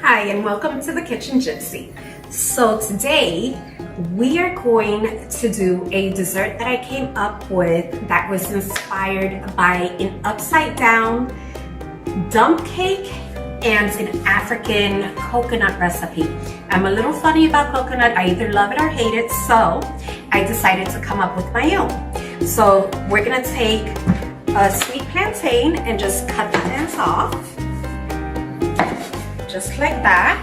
Hi and welcome to the Kitchen Gypsy. So today we are going to do a dessert that I came up with that was inspired by an upside down dump cake and an African coconut recipe. I'm a little funny about coconut. I either love it or hate it, so I decided to come up with my own. So we're gonna take a sweet plantain and just cut the ends off. Just like that.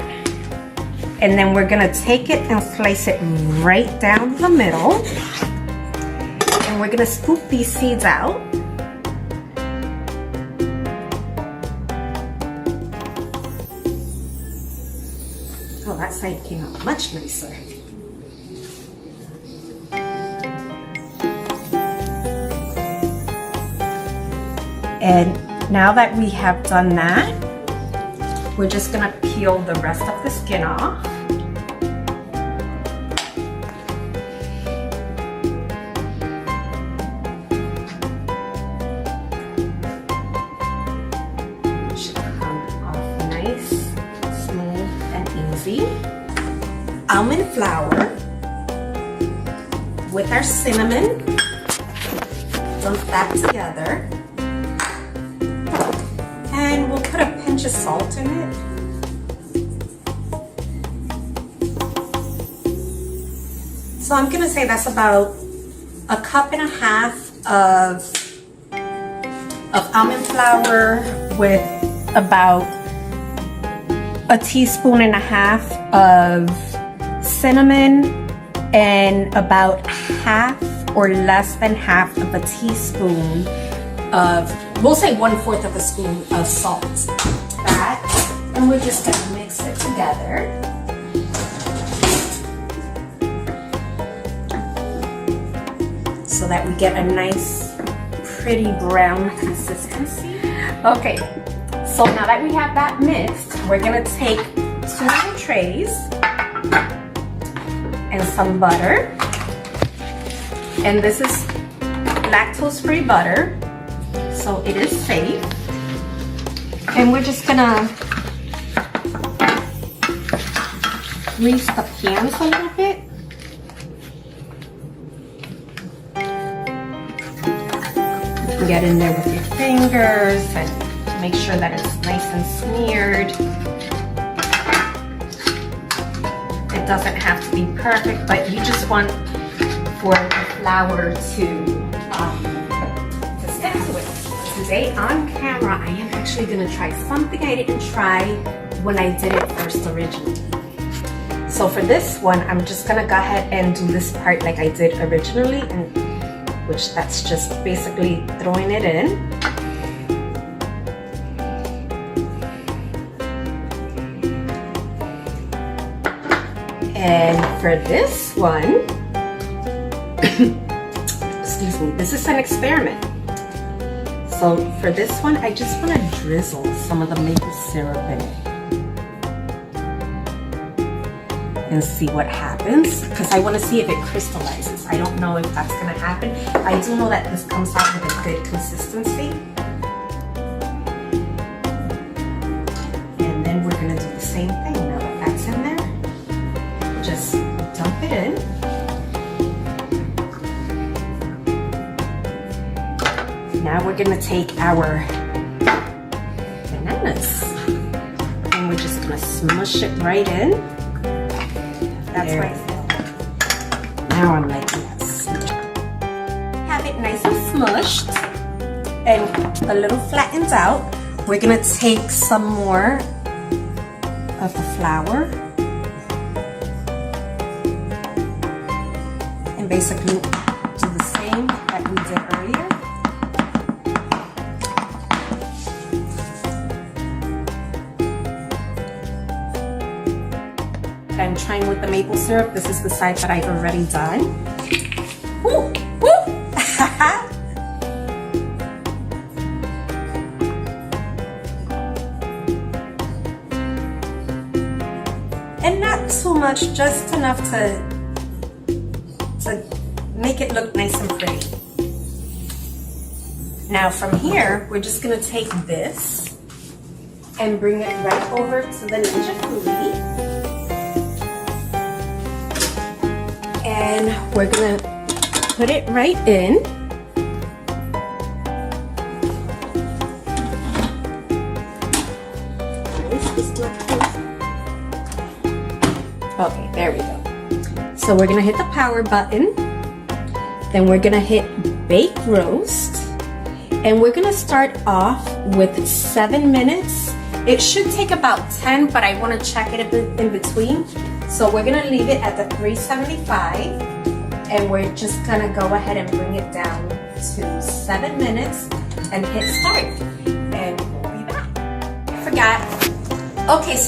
And then we're gonna take it and slice it right down the middle. And we're gonna scoop these seeds out. Oh, that side came out much nicer. And now that we have done that, we're just gonna peel the rest of the skin off. It should come off nice, smooth, and easy. Almond flour with our cinnamon. Dump that together. And we'll put a pinch of salt in it. So I'm gonna say that's about a cup and a half of almond flour with about a teaspoon and a half of cinnamon and about half or less than half of a teaspoon of, we'll say 1/4 of a spoon of salt. That, and we're just gonna mix it together. So that we get a nice, pretty brown consistency. Okay, so now that we have that mixed, we're gonna take 2 little trays and some butter. And this is lactose-free butter, so it is safe. And we're just gonna grease the pans a little bit. Get in there with your fingers and make sure that it's nice and smeared. It doesn't have to be perfect, but you just want for the flour to stick to it. Today on camera, I am actually gonna try something I didn't try when I did it first originally. So for this one, I'm just gonna go ahead and do this part like I did originally, and which that's just basically throwing it in. And for this one, excuse me, this is an experiment. So for this one, I just want to drizzle some of the maple syrup in it and see what happens, because I want to see if it crystallizes. I don't know if that's going to happen. I do know that this comes out with a good consistency. And then we're going to do the same thing. Now that that's in there, just dump it in. Now we're going to take our bananas and we're just going to smush it right in. That's right. Now I'm liking this. Have it nice and smushed and a little flattened out. We're going to take some more of the flour and basically do the same that we did earlier. I'm trying with the maple syrup. This is the side that I've already done. Woo! Woo! And not too much, just enough to make it look nice and pretty. Now from here, we're just gonna take this and bring it right over to the Ninja Fruity. And we're gonna put it right in. Okay, there we go. So we're gonna hit the power button. Then we're gonna hit bake roast. And we're gonna start off with 7 minutes. It should take about 10, but I wanna check it in between. So we're gonna leave it at the 375. And we're just gonna go ahead and bring it down to 7 minutes and hit start. And we'll be back.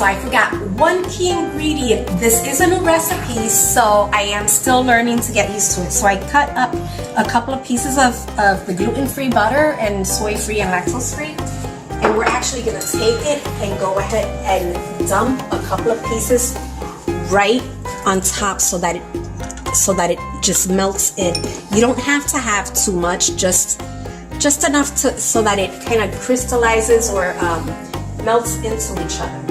I forgot one key ingredient. This isn't a recipe, so I am still learning to get used to it. So I cut up a couple of pieces of the gluten-free butter and soy-free and lactose-free. And we're actually gonna take it and go ahead and dump a couple of pieces right on top so that it just melts in. You don't have to have too much, just enough so that it kind of crystallizes or melts into each other.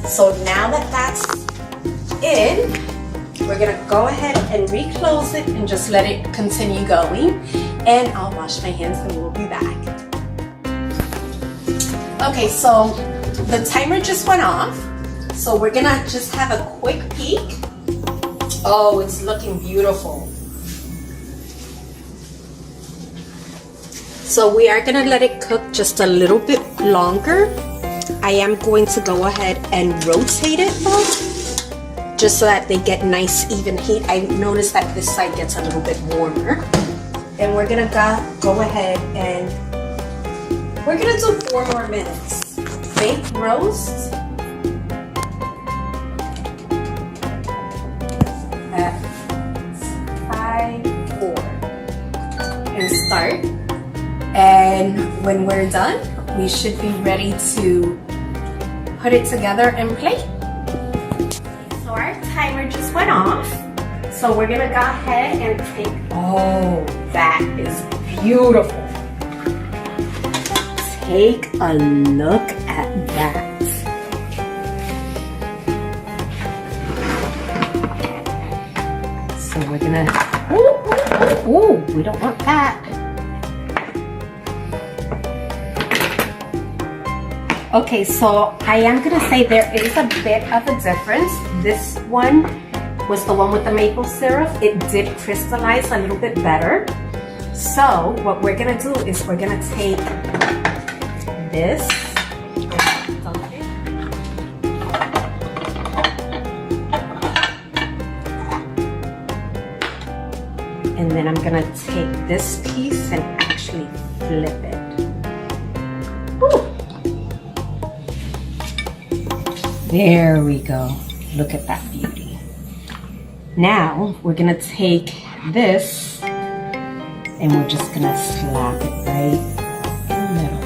So now that that's in, we're gonna go ahead and reclose it and just let it continue going. And I'll wash my hands and we'll be back. Okay, so the timer just went off. So we're gonna just have a quick peek. Oh, it's looking beautiful. So we are gonna let it cook just a little bit longer. I am going to go ahead and rotate it though, just so that they get nice even heat. I noticed that this side gets a little bit warmer. And we're gonna go ahead and we're gonna do 4 more minutes. Bake roast at 5-4 and start. And when we're done, we should be ready to put it together and plate. So our timer just went off. So we're gonna go ahead and take, oh, that is beautiful. Take a look at that. So we're gonna, ooh, we don't want that. Okay, so I am gonna say there is a bit of a difference. This one was the one with the maple syrup. It did crystallize a little bit better. So what we're gonna do is we're gonna take this, and then I'm gonna take this piece and actually flip it. Ooh. There we go. Look at that beauty. Now we're gonna take this and we're just gonna slap it right in the middle.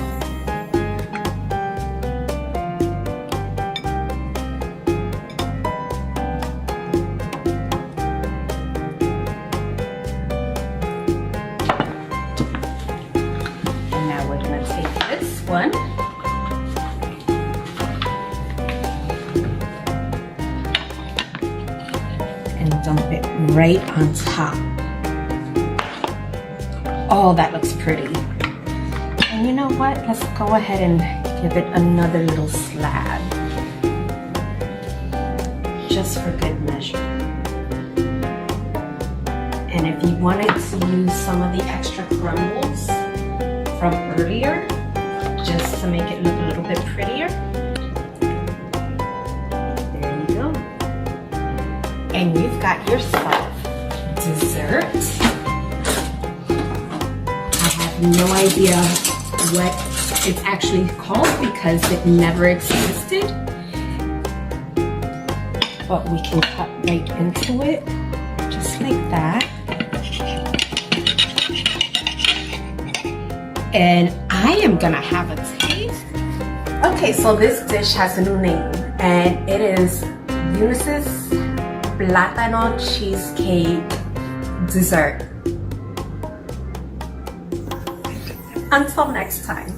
And now we're gonna take this one and dump it right on top. Oh, that looks pretty. And you know what? Let's go ahead and give it another little slab. Just for good measure. And if you wanted to use some of the extra crumbles from earlier, just to make it look a little bit prettier, there you go. And you've got yourself dessert. No idea what it's actually called because it never existed, but we can cut right into it just like that. And I am gonna have a taste. Okay, so this dish has a new name and it is Eunice's Plátano Cheesecake Dessert. Until next time.